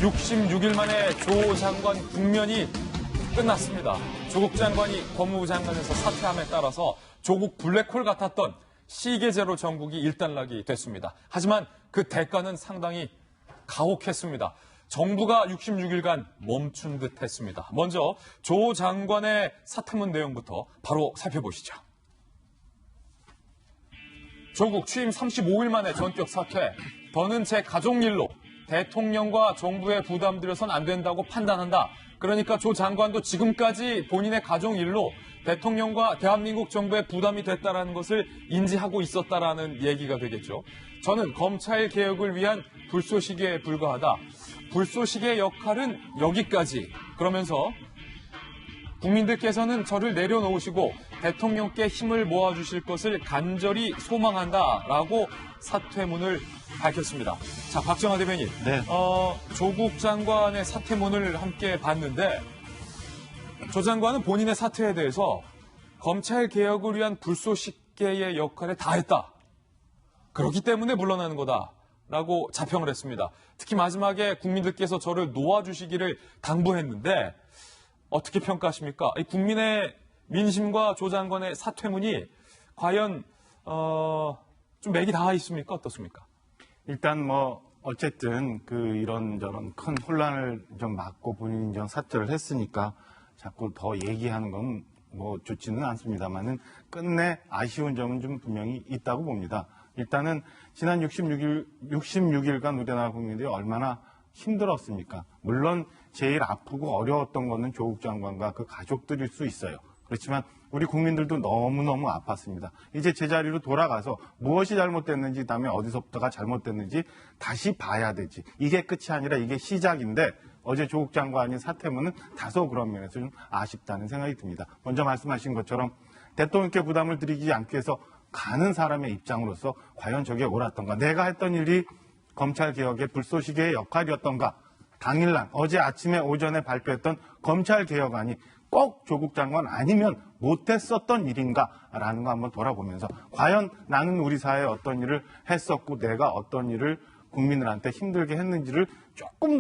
66일 만에 조 장관 국면이 끝났습니다. 조국 장관이 법무부 장관에서 사퇴함에 따라서 조국 블랙홀 같았던 시계제로 정국이 일단락이 됐습니다. 하지만 그 대가는 상당히 가혹했습니다. 정부가 66일간 멈춘 듯 했습니다. 먼저 조 장관의 사퇴문 내용부터 바로 살펴보시죠. 조국 취임 35일 만에 전격 사퇴. 더는 제 가족 일로 대통령과 정부에 부담드려선 안 된다고 판단한다. 그러니까 조 장관도 지금까지 본인의 가족 일로 대통령과 대한민국 정부에 부담이 됐다는 것을 인지하고 있었다라는 얘기가 되겠죠. 저는 검찰 개혁을 위한 불쏘시개에 불과하다. 불쏘시개의 역할은 여기까지. 그러면서 국민들께서는 저를 내려놓으시고 대통령께 힘을 모아주실 것을 간절히 소망한다라고 사퇴문을 밝혔습니다. 자, 박정하 대변인. 네. 조국 장관의 사퇴문을 함께 봤는데 조 장관은 본인의 사퇴에 대해서 검찰 개혁을 위한 불쏘시개의 역할에 다했다. 그렇기 때문에 물러나는 거다라고 자평을 했습니다. 특히 마지막에 국민들께서 저를 놓아주시기를 당부했는데 어떻게 평가하십니까? 이 국민의 민심과 조 장관의 사퇴문이 과연 좀 맥이 닿아 있습니까? 어떻습니까? 일단 어쨌든 이런저런 큰 혼란을 좀 막고 본인이 좀 사퇴를 했으니까 자꾸 더 얘기하는 건 좋지는 않습니다만은 끝내 아쉬운 점은 좀 분명히 있다고 봅니다. 일단은 지난 66일간 우리나라 국민들이 얼마나 힘들었습니까? 물론 제일 아프고 어려웠던 거는 조국 장관과 그 가족들일 수 있어요. 그렇지만 우리 국민들도 너무너무 아팠습니다. 이제 제자리로 돌아가서 무엇이 잘못됐는지, 다음에 어디서부터가 잘못됐는지 다시 봐야 되지. 이게 끝이 아니라 이게 시작인데 어제 조국 장관의 사퇴문은 다소 그런 면에서 좀 아쉽다는 생각이 듭니다. 먼저 말씀하신 것처럼 대통령께 부담을 드리지 않기 위해서 가는 사람의 입장으로서 과연 저게 옳았던가, 내가 했던 일이 검찰개혁의 불쏘시개의 역할이었던가, 당일날 어제 아침에 오전에 발표했던 검찰개혁안이 꼭 조국 장관 아니면 못했었던 일인가라는 거 한번 돌아보면서 과연 나는 우리 사회에 어떤 일을 했었고 내가 어떤 일을 국민들한테 힘들게 했는지를 조금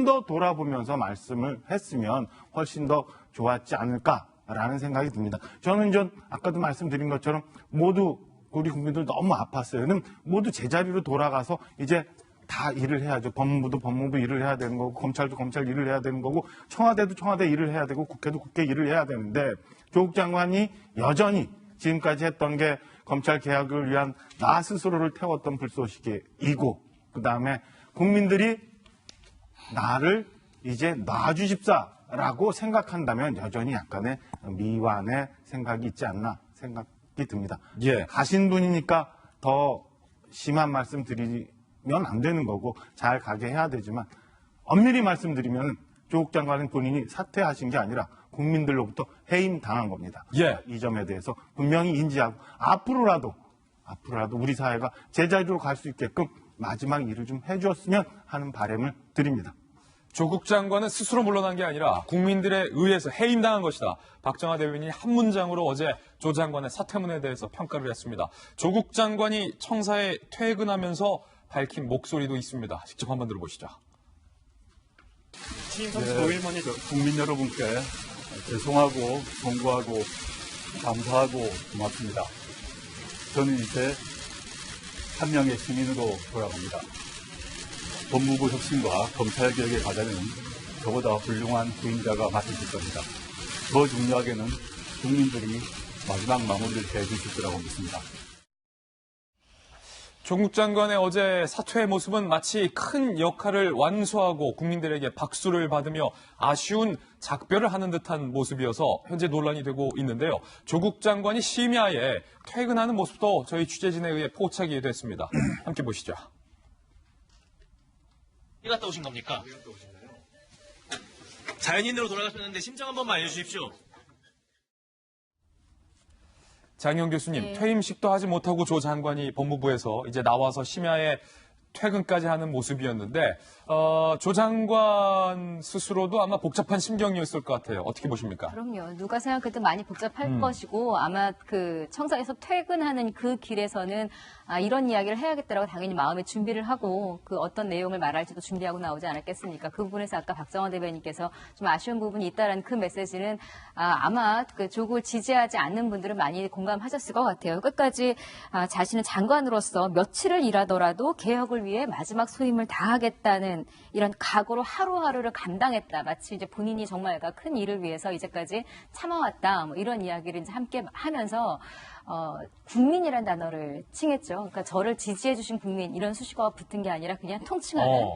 더 돌아보면서 말씀을 했으면 훨씬 더 좋았지 않을까라는 생각이 듭니다. 저는 아까도 말씀드린 것처럼 모두 우리 국민들 너무 아팠어요. 그럼 모두 제자리로 돌아가서 이제 다 일을 해야죠. 법무부도 법무부 일을 해야 되는 거고, 검찰도 검찰 일을 해야 되는 거고, 청와대도 청와대 일을 해야 되고, 국회도 국회 일을 해야 되는데 조국 장관이 여전히 지금까지 했던 게 검찰 개혁을 위한 나 스스로를 태웠던 불쏘시개이고, 그다음에 국민들이 나를 이제 놔주십사라고 생각한다면 여전히 약간의 미완의 생각이 있지 않나 생각이 듭니다. 예. 가신 분이니까 더 심한 말씀 드리면 안 되는 거고 잘 가게 해야 되지만, 엄밀히 말씀드리면 조국 장관은 본인이 사퇴하신 게 아니라 국민들로부터 해임 당한 겁니다. 예. 이 점에 대해서 분명히 인지하고 앞으로라도 우리 사회가 제자리로 갈 수 있게끔 마지막 일을 좀 해주었으면 하는 바람을 드립니다. 조국 장관은 스스로 물러난 게 아니라 국민들에 의해서 해임당한 것이다. 박정하 대변인이 한 문장으로 어제 조 장관의 사퇴문에 대해서 평가를 했습니다. 조국 장관이 청사에 퇴근하면서 밝힌 목소리도 있습니다. 직접 한번 들어보시죠. 취임 35일 만에 국민 여러분께 죄송하고 송구하고 감사하고 고맙습니다. 저는 이제 한 명의 시민으로 돌아갑니다. 법무부 혁신과 검찰개혁의 과제는 저보다 훌륭한 후임자가 맡으실 겁니다. 더 중요하게는 국민들이 마지막 마무리를 해주실 거라고 믿습니다. 조국 장관의 어제 사퇴의 모습은 마치 큰 역할을 완수하고 국민들에게 박수를 받으며 아쉬운 작별을 하는 듯한 모습이어서 현재 논란이 되고 있는데요. 조국 장관이 심야에 퇴근하는 모습도 저희 취재진에 의해 포착이 됐습니다. 함께 보시죠. 어디 갔다 오신 겁니까? 자연인으로 돌아가셨는데 심정 한 번만 알려주십시오. 장영 교수님, 퇴임식도 하지 못하고 조 장관이 법무부에서 이제 나와서 심야에 퇴근까지 하는 모습이었는데 조 장관 스스로도 아마 복잡한 심경이었을 것 같아요. 어떻게 보십니까? 그럼요. 누가 생각해도 많이 복잡할 것이고 아마 그 청사에서 퇴근하는 그 길에서는 이런 이야기를 해야겠다라고 당연히 마음의 준비를 하고 그 어떤 내용을 말할지도 준비하고 나오지 않았겠습니까? 그 부분에서 아까 박정원 대변인께서 좀 아쉬운 부분이 있다라는 그 메시지는 아마 그 조국을 지지하지 않는 분들은 많이 공감하셨을 것 같아요. 끝까지 자신은 장관으로서 며칠을 일하더라도 개혁을 위해 마지막 소임을 다하겠다는 이런 각오로 하루하루를 감당했다. 마치 이제 본인이 정말 큰 일을 위해서 이제까지 참아왔다. 뭐 이런 이야기를 이제 함께 하면서 국민이라는 단어를 칭했죠. 그러니까 저를 지지해주신 국민 이런 수식어가 붙은 게 아니라 그냥 통칭하는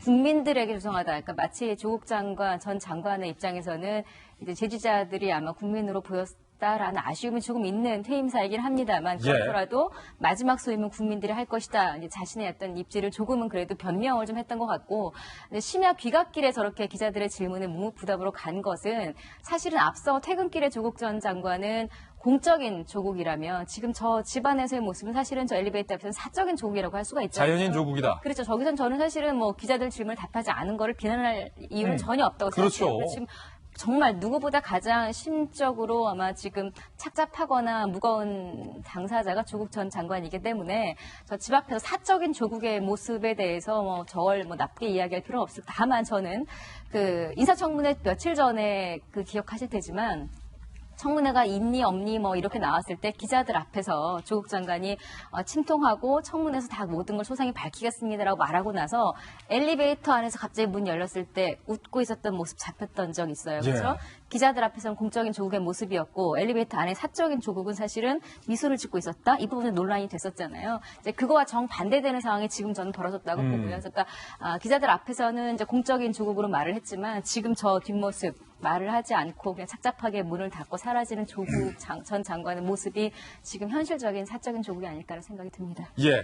국민들에게 죄송하다. 그러니까 마치 조국 장관 전 장관의 입장에서는 이제 지지자들이 아마 국민으로 보였다라는 아쉬움이 조금 있는 퇴임사이긴 합니다만 그렇더라도 마지막 소임은 국민들이 할 것이다. 이제 자신의 어떤 입지를 조금은 그래도 변명을 좀 했던 것 같고 심야 귀갓길에 저렇게 기자들의 질문에 묵묵부답으로 간 것은 사실은 앞서 퇴근길에 조국 전 장관은 공적인 조국이라면 지금 저 집안에서의 모습은 사실은 저 엘리베이터 앞에서는 사적인 조국이라고 할 수가 있잖아요. 자연인 조국이다. 그렇죠. 저기선 저는 사실은 뭐 기자들 질문을 답하지 않은 거를 비난할 이유는 전혀 없다고 생각해요. 그렇죠. 지금 정말 누구보다 가장 심적으로 아마 지금 착잡하거나 무거운 당사자가 조국 전 장관이기 때문에 저 집 앞에서 사적인 조국의 모습에 대해서 저를 나쁘게 이야기할 필요는 없을. 다만 저는 그 인사청문회 며칠 전에 그 기억하실 테지만 청문회가 있니 없니 이렇게 나왔을 때 기자들 앞에서 조국 장관이 침통하고 청문회에서 다 모든 걸 소상히 밝히겠습니다라고 말하고 나서 엘리베이터 안에서 갑자기 문이 열렸을 때 웃고 있었던 모습 잡혔던 적이 있어요. 그렇죠? 기자들 앞에서는 공적인 조국의 모습이었고 엘리베이터 안에 사적인 조국은 사실은 미소를 짓고 있었다. 이 부분은 논란이 됐었잖아요. 이제 그거와 정반대되는 상황이 지금 저는 벌어졌다고 보고요. 그러니까 기자들 앞에서는 이제 공적인 조국으로 말을 했지만 지금 저 뒷모습 말을 하지 않고 그냥 착잡하게 문을 닫고 사라지는 조국 전 장관의 모습이 지금 현실적인 사적인 조국이 아닐까라는 생각이 듭니다. 예.